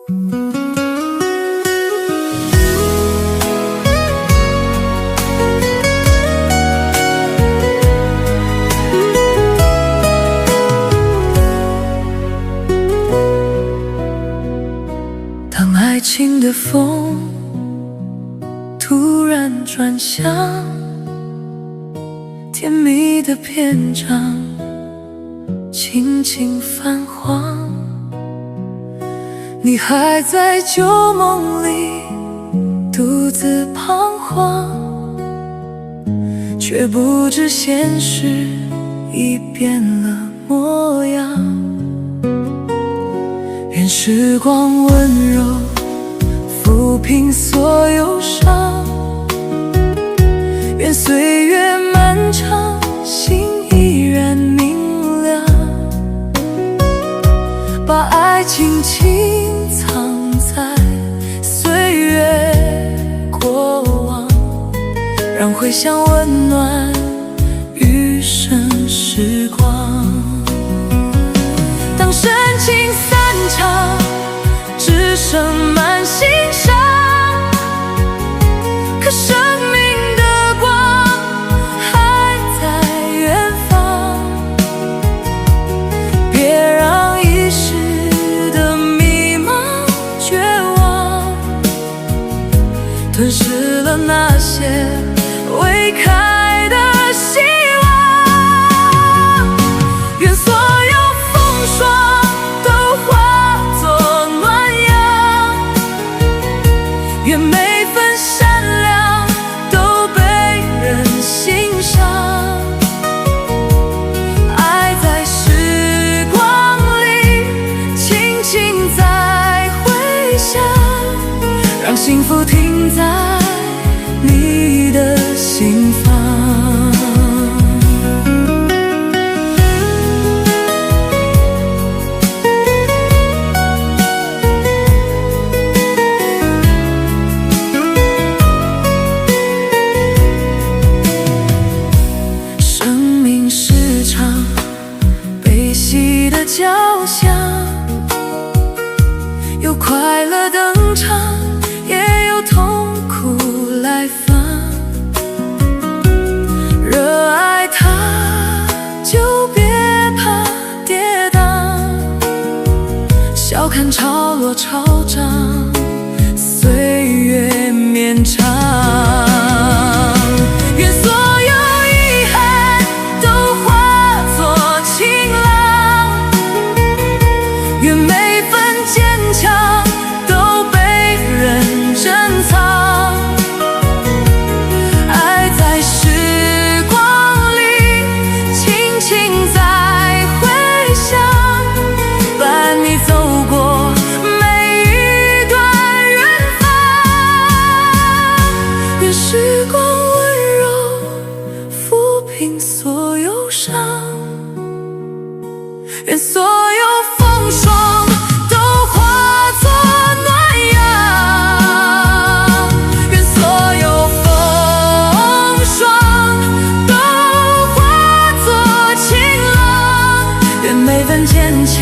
当爱情的风突然转向，甜蜜的篇章轻轻泛黄，你还在旧梦里独自彷徨，却不知现实已变了模样。愿时光温柔抚平所有伤，愿岁月漫长，心依然明亮。把爱情轻藏在岁月过往，让回响温暖余生时光。当深情散场，只剩满心伤，可生命的光还在远方。别让一时的迷茫绝望吞噬了那些未开的希望。愿所有风霜都化作暖阳，愿每份善良都被人欣赏。爱在时光里轻轻在回响，让幸福停在你的心房。生命是场悲喜的交响，有快乐登场，也有痛苦来访。热爱它，就别怕跌宕，笑看潮落潮涨，岁月绵长。愿所有遗憾都化作晴朗，愿每份坚强都被人珍藏。爱在时光里轻轻在回响，伴你走过每一段远方。愿时光温柔抚平所有伤，愿所有风霜都化作暖阳，愿所有风霜都化作晴朗，愿每份坚强